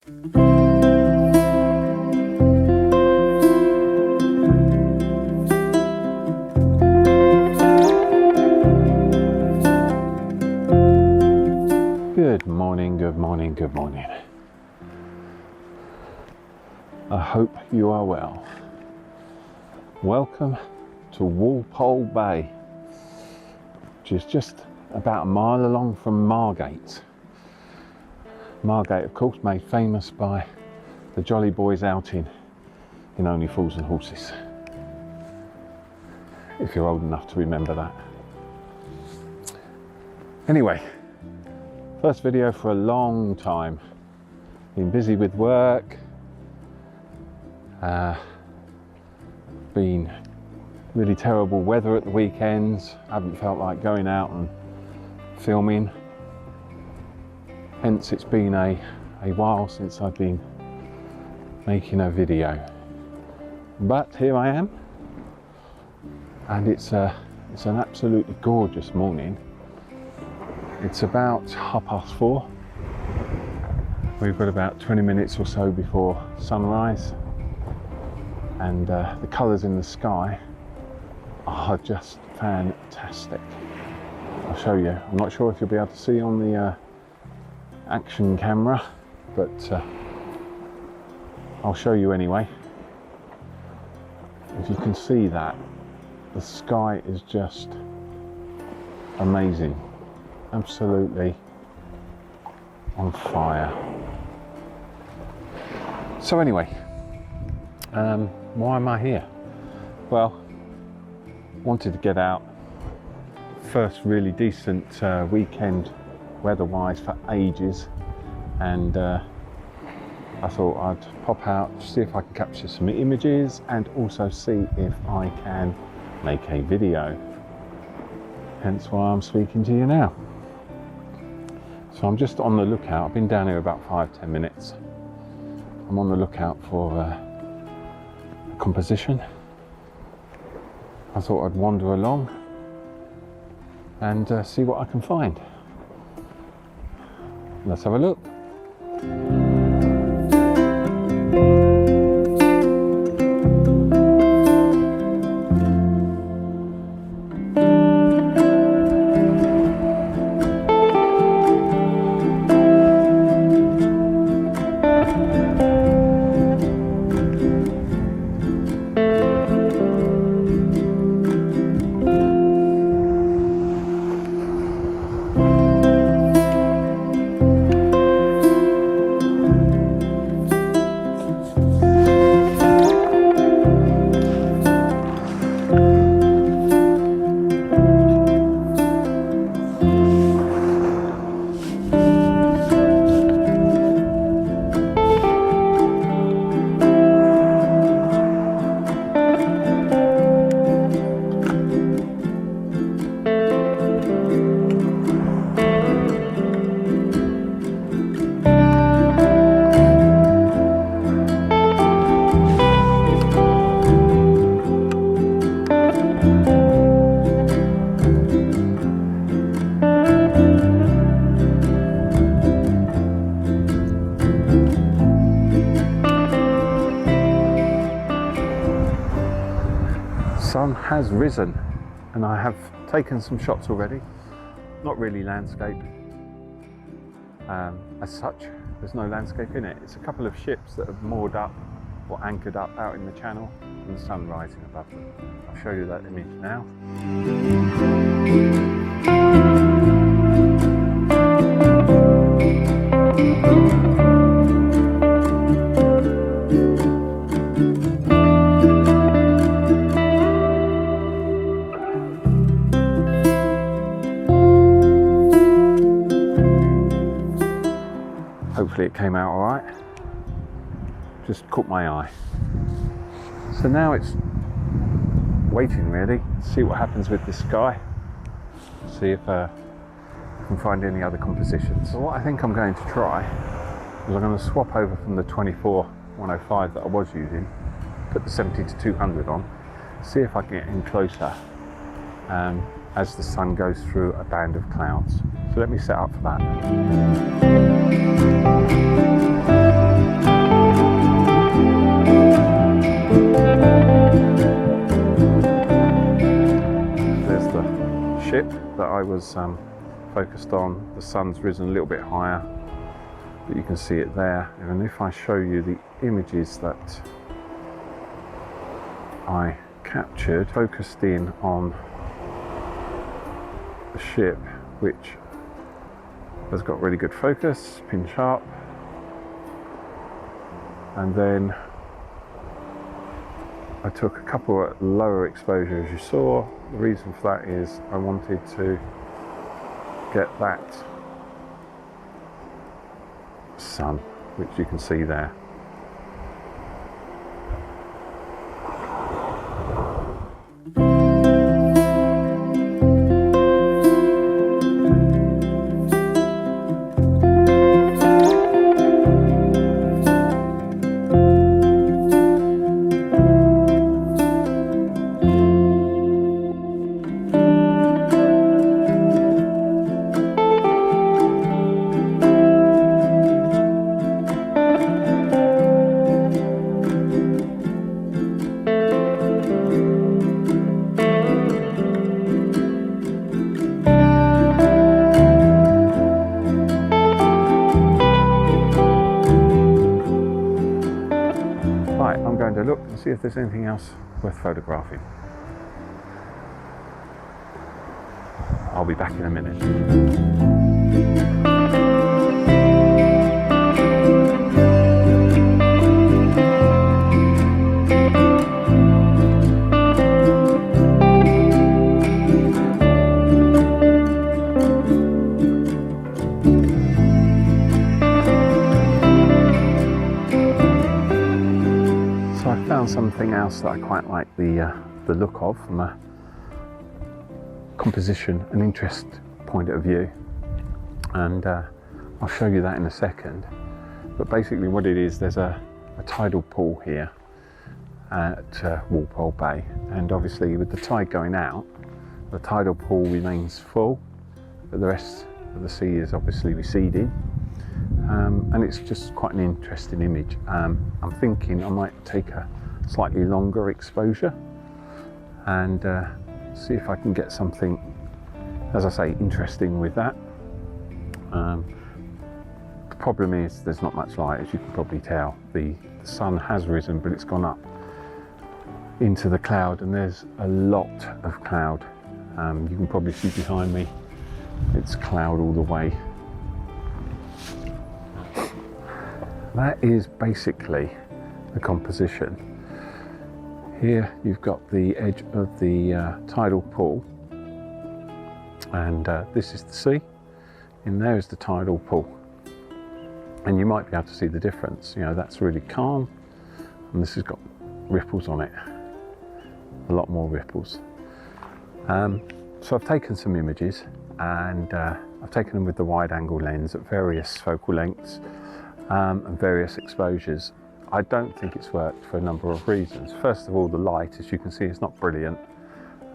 Good morning, good morning, good morning. I hope you are well. Welcome to Walpole Bay, which is just about a mile along from Margate. Margate, of course, made famous by the Jolly Boys outing in Only Fools and Horses, if you're old enough to remember that. Anyway, first video for a long time. Been busy with work, been really terrible weather at the weekends. Haven't felt like going out and filming. Hence it's been a while since I've been making a video. But here I am, and it's an absolutely gorgeous morning. It's about 4:30. We've got about 20 minutes or so before sunrise, and the colours in the sky are just fantastic. I'll show you. I'm not sure if you'll be able to see on the action camera, but I'll show you anyway. If you can see that, the sky is just amazing. Absolutely on fire. So anyway, why am I here? Well, wanted to get out. First really decent weekend weather-wise for ages, and I thought I'd pop out, see if I can capture some images and also see if I can make a video. Hence why I'm speaking to you now. So I'm just on the lookout. I've been down here about 5-10 minutes. I'm on the lookout for a composition. I thought I'd wander along and see what I can find. Let's have a look. Sun has risen and I have taken some shots already. Not really landscape as such. There's no landscape in it. It's a couple of ships that have moored up or anchored up out in the channel and the sun rising above them. I'll show you that image now. Hopefully it came out all right. Just caught my eye. So now it's waiting really, see what happens with this sky. See if I can find any other compositions. So what I think I'm going to try is I'm going to swap over from the 24-105 that I was using, put the 70-200 on, see if I can get in closer as the sun goes through a band of clouds. So let me set up for that. ship that I was focused on. The sun's risen a little bit higher, but you can see it there. And if I show you the images that I captured, focused in on the ship, which has got really good focus, pin sharp, and then I took a couple at lower exposure, as you saw. The reason for that is I wanted to get that sun, which you can see there. To look and see if there's anything else worth photographing. I'll be back in a minute. Something else that I quite like the look of from a composition and interest point of view, and I'll show you that in a second. But basically what it is, there's a tidal pool here at Walpole Bay, and obviously with the tide going out, the tidal pool remains full, but the rest of the sea is obviously receding, and it's just quite an interesting image. I'm thinking I might take a slightly longer exposure and see if I can get something, as I say, interesting with that. The problem is there's not much light, as you can probably tell. The sun has risen, but it's gone up into the cloud, and there's a lot of cloud. You can probably see behind me, it's cloud all the way. That is basically the composition. Here you've got the edge of the tidal pool, and this is the sea, and there is the tidal pool. And you might be able to see the difference. You know, that's really calm, and this has got ripples on it, a lot more ripples. So I've taken some images, and I've taken them with the wide angle lens at various focal lengths and various exposures. I don't think it's worked for a number of reasons. First of all, the light, as you can see, is not brilliant.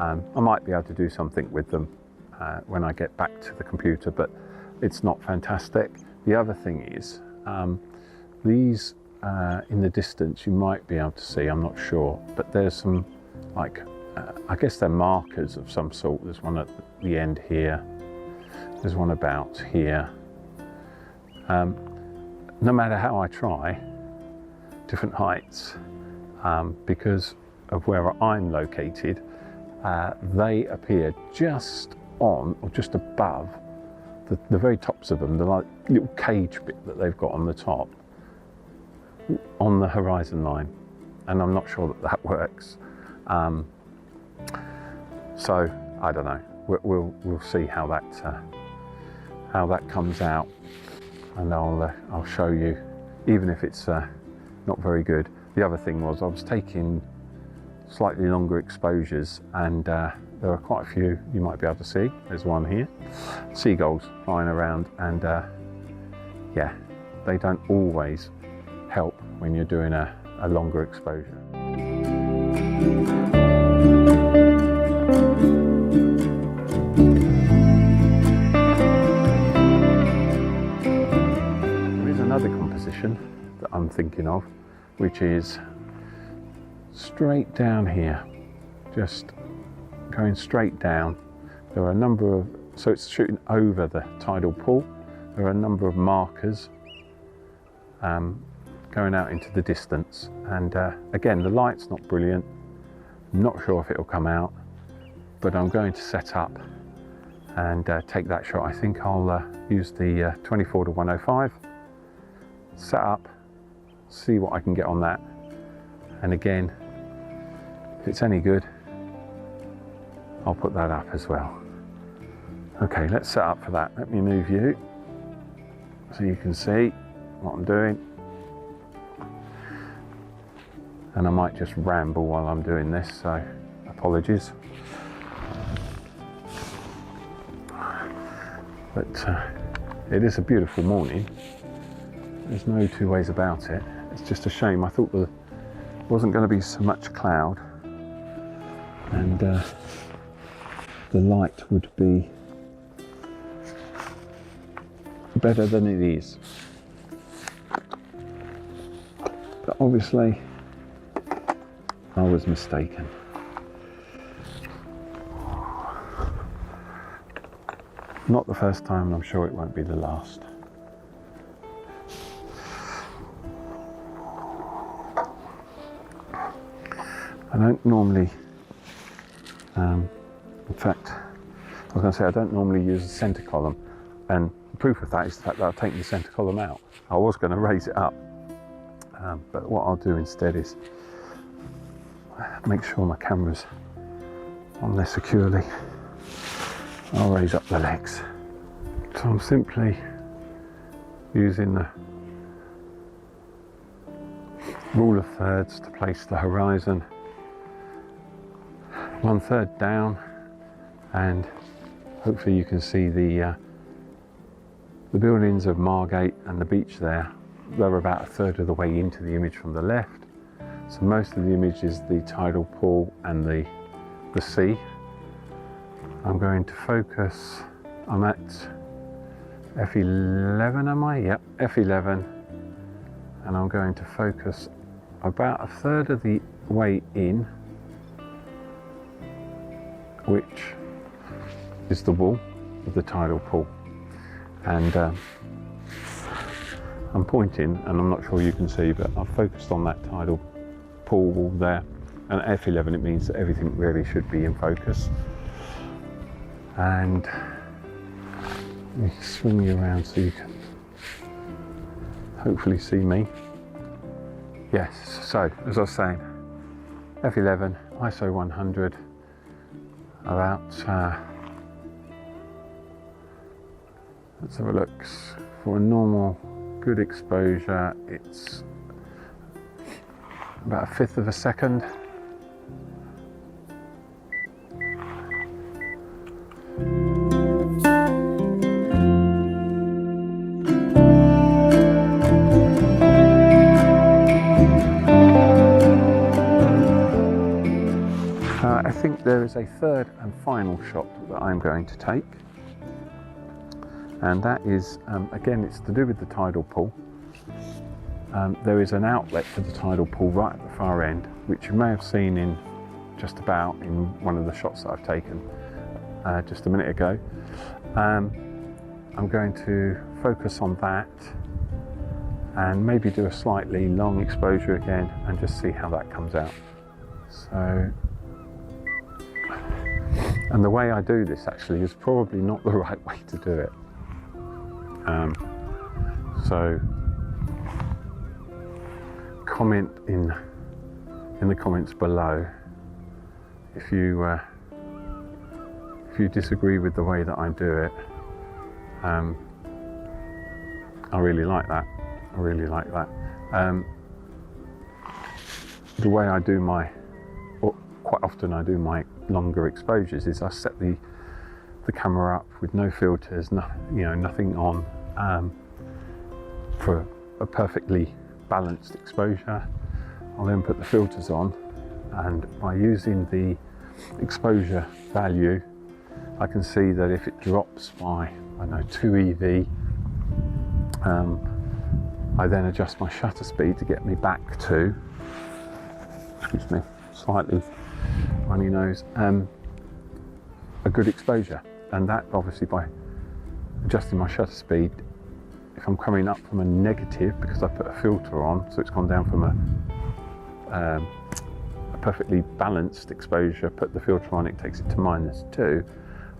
I might be able to do something with them when I get back to the computer, but it's not fantastic. The other thing is, these in the distance you might be able to see, I'm not sure, but there's some, like, I guess they're markers of some sort. There's one at the end here, there's one about here. No matter how I try, different heights, because of where I'm located, they appear just on or just above the very tops of them, the like little cage bit that they've got on the top, on the horizon line, and I'm not sure that that works. So I don't know. We'll see how that comes out, and I'll show you, even if it's not very good. The other thing was I was taking slightly longer exposures, and there are quite a few you might be able to see. There's one here, seagulls flying around, and yeah, they don't always help when you're doing a longer exposure. There is another composition that I'm thinking of, which is straight down here, just going straight down, There are a number of, so it's shooting over the tidal pool. There are a number of markers going out into the distance. And again, the light's not brilliant. I'm not sure if it'll come out, but I'm going to set up and take that shot. I think I'll use the 24-105, set up, see what I can get on that. And again, if it's any good, I'll put that up as well. Okay, let's set up for that. Let me move you so you can see what I'm doing. And I might just ramble while I'm doing this, so apologies. But it is a beautiful morning. There's no two ways about it. It's just a shame. I thought there wasn't going to be so much cloud, and the light would be better than it is. But obviously, I was mistaken. Not the first time, and I'm sure it won't be the last. I don't normally, in fact, I was going to say I don't normally use a centre column, and the proof of that is the fact that I've taken the centre column out. I was going to raise it up, but what I'll do instead is make sure my camera's on there securely. I'll raise up the legs. So I'm simply using the rule of thirds to place the horizon 1/3 down, and hopefully you can see the buildings of Margate and the beach there. They're about 1/3 of the way into the image from the left. So most of the image is the tidal pool and the sea. I'm going to focus, I'm at F11, am I? Yep, F11. And I'm going to focus about 1/3 of the way in, which is the wall of the tidal pool. And I'm pointing, and I'm not sure you can see, but I've focused on that tidal pool wall there. And at F11, it means that everything really should be in focus. And let me swing you around so you can hopefully see me. Yes, so as I was saying, F11, ISO 100, about, let's have a look. For a normal good exposure, it's about 1/5 of a second. I think there is a third and final shot that I'm going to take, and that is, again, it's to do with the tidal pool. There is an outlet to the tidal pool right at the far end, which you may have seen in just about in one of the shots that I've taken just a minute ago. I'm going to focus on that and maybe do a slightly long exposure again and just see how that comes out. So, and the way I do this actually is probably not the right way to do it. So comment in the comments below if you disagree with the way that I do it. I really like that. I really like that. The way I do my, or quite often I do my longer exposures, is I set the camera up with no filters, nothing on, for a perfectly balanced exposure. I'll then put the filters on, and by using the exposure value, I can see that if it drops by, I don't know, 2 EV, I then adjust my shutter speed to get me back to, excuse me, slightly runny nose, a good exposure, and that obviously by adjusting my shutter speed, if I'm coming up from a negative because I put a filter on, so it's gone down from a perfectly balanced exposure, put the filter on, it takes it to -2,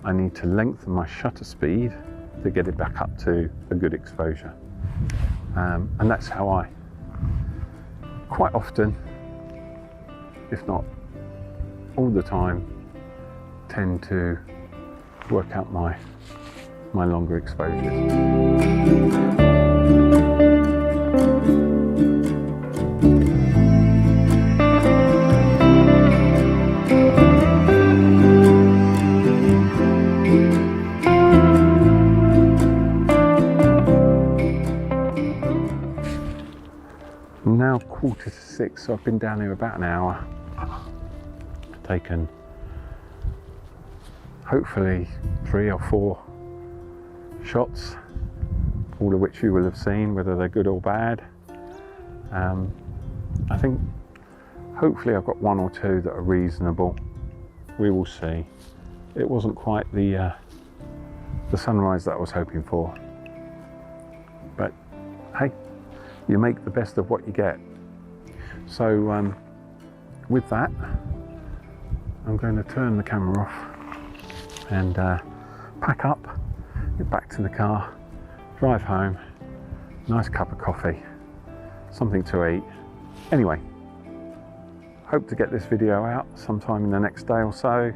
I need to lengthen my shutter speed to get it back up to a good exposure. And that's how I quite often, if not all the time, tend to work out my longer exposures. Now 5:45, so I've been down here about an hour, taken hopefully 3 or 4 shots, all of which you will have seen, whether they're good or bad. I think hopefully I've got 1 or 2 that are reasonable. We will see. It wasn't quite the sunrise that I was hoping for, but hey, you make the best of what you get. So with that, I'm going to turn the camera off and pack up, get back to the car, drive home, nice cup of coffee, something to eat. Anyway, hope to get this video out sometime in the next day or so.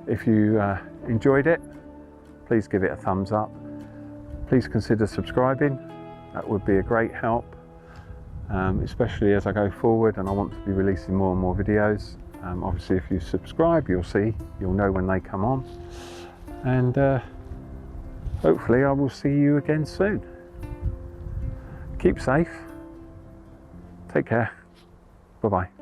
If you enjoyed it, please give it a thumbs up. Please consider subscribing. That would be a great help, especially as I go forward and I want to be releasing more and more videos. Obviously, if you subscribe, you'll know when they come on. And hopefully I will see you again soon. Keep safe. Take care. Bye-bye.